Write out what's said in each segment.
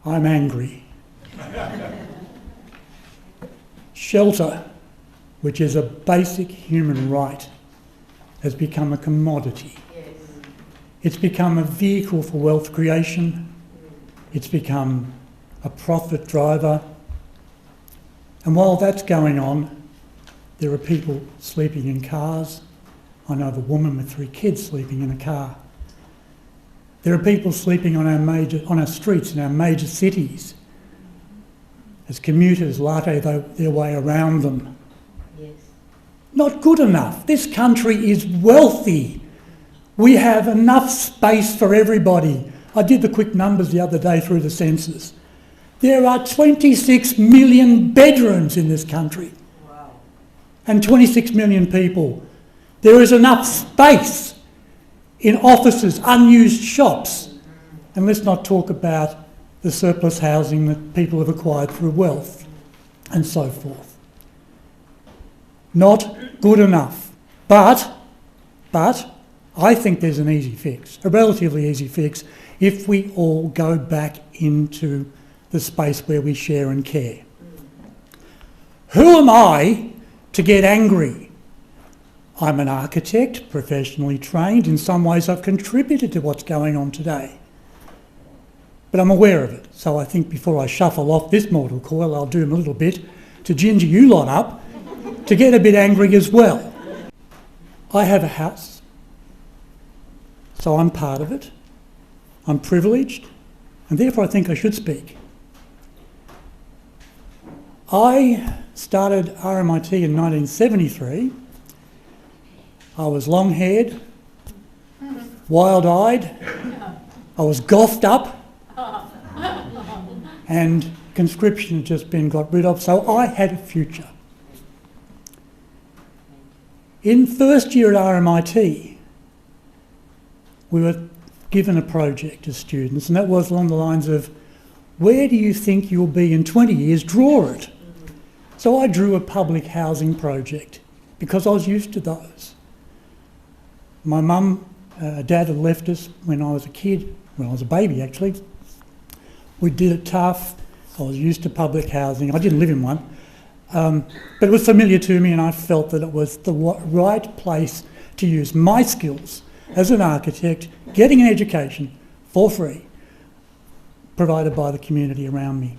I'm angry. Shelter, which is a basic human right, has become a commodity. Yes. It's become a vehicle for wealth creation. It's become a profit driver. And while that's going on, there are people sleeping in cars. I know of a woman with 3 kids sleeping in a car. There are people sleeping on our streets in our major cities as commuters latte their way around them. Yes. Not good enough. This country is wealthy. We have enough space for everybody. I did the quick numbers the other day through the census. There are 26 million bedrooms in this country. Wow. And 26 million people. There is enough space in offices, unused shops. And let's not talk about the surplus housing that people have acquired through wealth and so forth. Not good enough. But I think there's an easy fix, a relatively easy fix, if we all go back into the space where we share and care. Who am I to get angry? I'm an architect, professionally trained. In some ways I've contributed to what's going on today. But I'm aware of it. So I think before I shuffle off this mortal coil, I'll do a little bit to ginger you lot up to get a bit angry as well. I have a house, so I'm part of it. I'm privileged, and therefore I think I should speak. I started RMIT in 1973. I was long-haired, wild-eyed, I was gothed up, and conscription had just been got rid of, so I had a future. In first year at RMIT, we were given a project as students, and that was along the lines of, where do you think you'll be in 20 years? Draw it. So I drew a public housing project because I was used to those. My dad had left us when I was a kid, when I was a baby actually. We did it tough. I was used to public housing. I didn't live in one, but it was familiar to me, and I felt that it was the right place to use my skills as an architect, getting an education for free, provided by the community around me.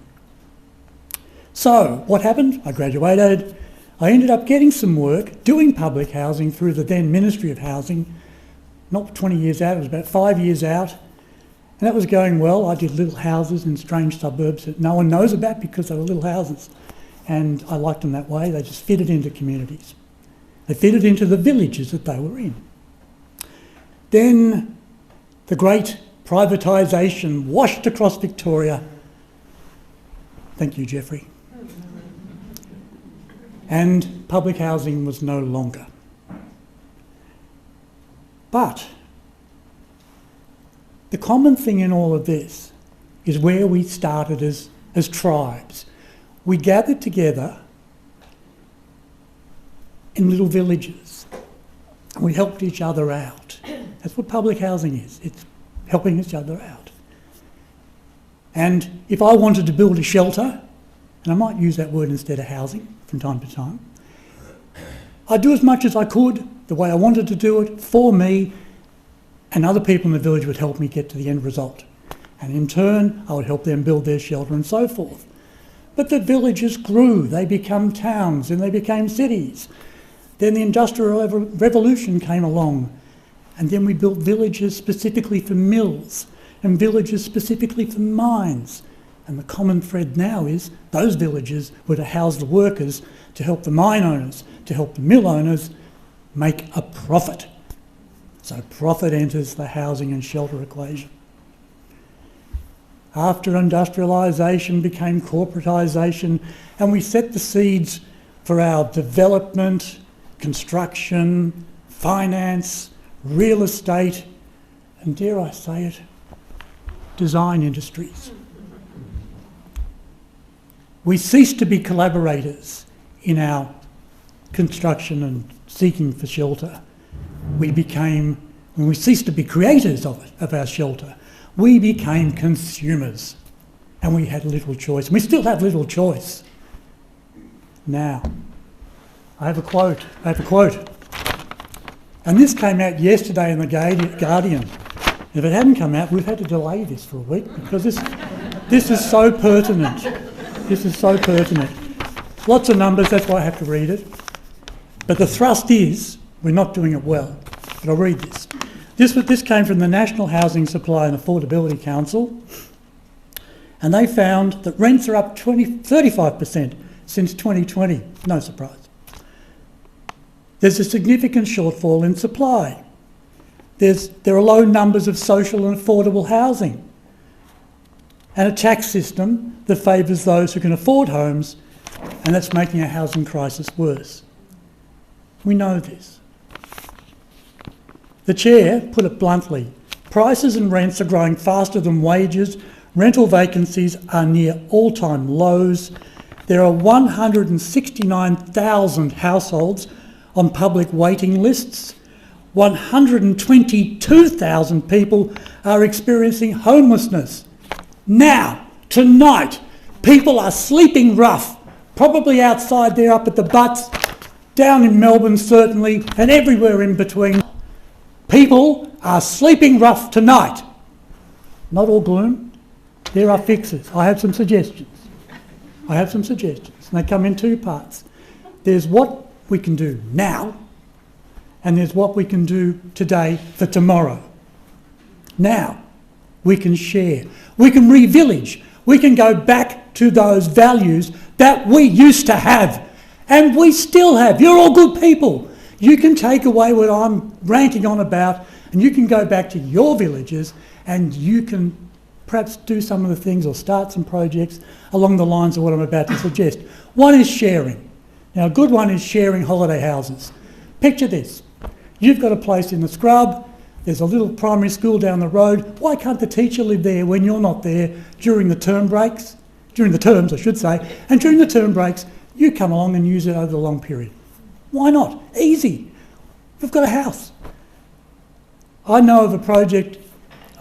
So what happened? I graduated. I ended up getting some work doing public housing through the then Ministry of Housing. Not 20 years out, it was about 5 years out. And that was going well. I did little houses in strange suburbs that no one knows about because they were little houses. And I liked them that way. They just fitted into communities. They fitted into the villages that they were in. Then the great privatisation washed across Victoria. Thank you, Jeffrey. And public housing was no longer. But the common thing in all of this is where we started as tribes. We gathered together in little villages. We helped each other out. That's what public housing is. It's helping each other out. And if I wanted to build a shelter, and I might use that word instead of housing from time to time, I'd do as much as I could, the way I wanted to do it, for me, and other people in the village would help me get to the end result. And in turn, I would help them build their shelter and so forth. But the villages grew. They became towns, and they became cities. Then the Industrial Revolution came along, and then we built villages specifically for mills and villages specifically for mines. And the common thread now is those villages were to house the workers, to help the mine owners, to help the mill owners make a profit. So profit enters the housing and shelter equation. After industrialisation became corporatisation, and we set the seeds for our development, construction, finance, real estate, and dare I say it, design industries. We ceased to be collaborators in our construction and seeking for shelter. When we ceased to be creators of our shelter, we became consumers. And we had little choice. We still have little choice. Now, I have a quote. And this came out yesterday in the Guardian. If it hadn't come out, we've had to delay this for a week because this is so pertinent. This is so pertinent. Lots of numbers, that's why I have to read it. But the thrust is, we're not doing it well. But I'll read this. This came from the National Housing Supply and Affordability Council, and they found that rents are up 35% since 2020. No surprise. There's a significant shortfall in supply. There are low numbers of social and affordable housing, and a tax system that favours those who can afford homes, and that's making our housing crisis worse. We know this. The Chair put it bluntly, prices and rents are growing faster than wages, rental vacancies are near all-time lows, there are 169,000 households on public waiting lists, 122,000 people are experiencing homelessness. Now, tonight, people are sleeping rough, probably outside there up at the butts, down in Melbourne certainly, and everywhere in between. People are sleeping rough tonight. Not all gloom. There are fixes. I have some suggestions. And they come in two parts. There's what we can do now, and there's what we can do today for tomorrow. Now, we can share. We can re-village. We can go back to those values that we used to have, and we still have. You're all good people. You can take away what I'm ranting on about, and you can go back to your villages, and you can perhaps do some of the things or start some projects along the lines of what I'm about to suggest. One is sharing. Now, a good one is sharing holiday houses. Picture this. You've got a place in the scrub, there's a little primary school down the road. Why can't the teacher live there when you're not there during the term breaks? During the terms, I should say. And during the term breaks, you come along and use it over the long period. Why not? Easy. We've got a house. I know of a project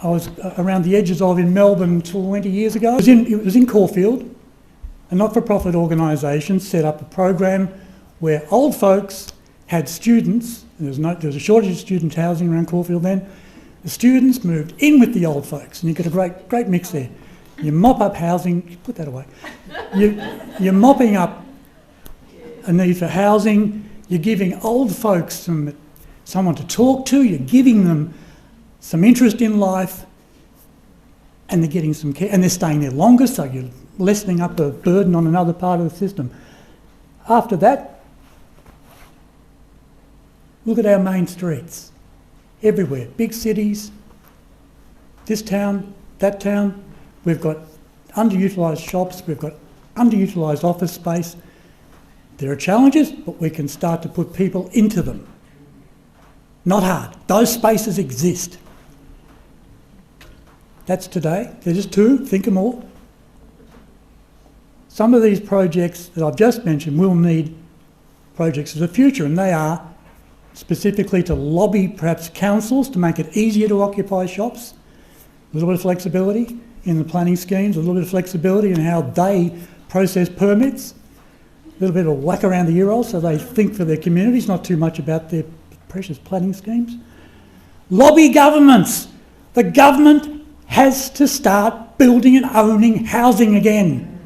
I was around the edges of in Melbourne 20 years ago. It was in Caulfield. A not-for-profit organisation set up a program where old folks had students. There was a shortage of student housing around Caulfield then. The students moved in with the old folks, and you get a great mix there. You mop up housing, put that away. You're mopping up a need for housing. You're giving old folks someone to talk to. You're giving them some interest in life, and they're getting some care, and they're staying there longer, so you're lessening up a burden on another part of the system. After that, look at our main streets. Everywhere, big cities, this town, that town, we've got underutilised shops, we've got underutilised office space. There are challenges, but we can start to put people into them. Not hard. Those spaces exist. That's today. There's just two. Think of more. Some of these projects that I've just mentioned will need projects of the future, and they are specifically to lobby perhaps councils to make it easier to occupy shops, a little bit of flexibility in the planning schemes, a little bit of flexibility in how they process permits, a little bit of whack around the ear roll so they think for their communities, not too much about their precious planning schemes. Lobby governments. The government has to start building and owning housing again.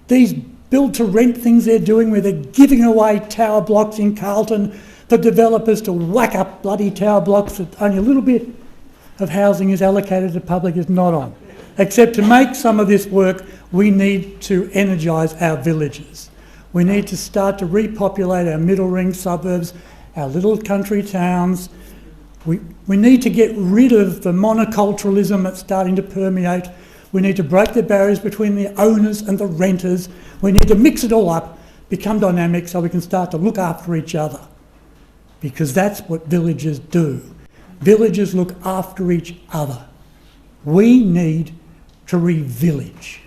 These build-to-rent things they're doing where they're giving away tower blocks in Carlton for developers to whack up bloody tower blocks that only a little bit of housing is allocated to public is not on. Except to make some of this work, we need to energise our villages. We need to start to repopulate our middle ring suburbs, our little country towns. We need to get rid of the monoculturalism that's starting to permeate. We need to break the barriers between the owners and the renters. We need to mix it all up, become dynamic so we can start to look after each other. Because that's what villages do. Villages look after each other. We need to re-village.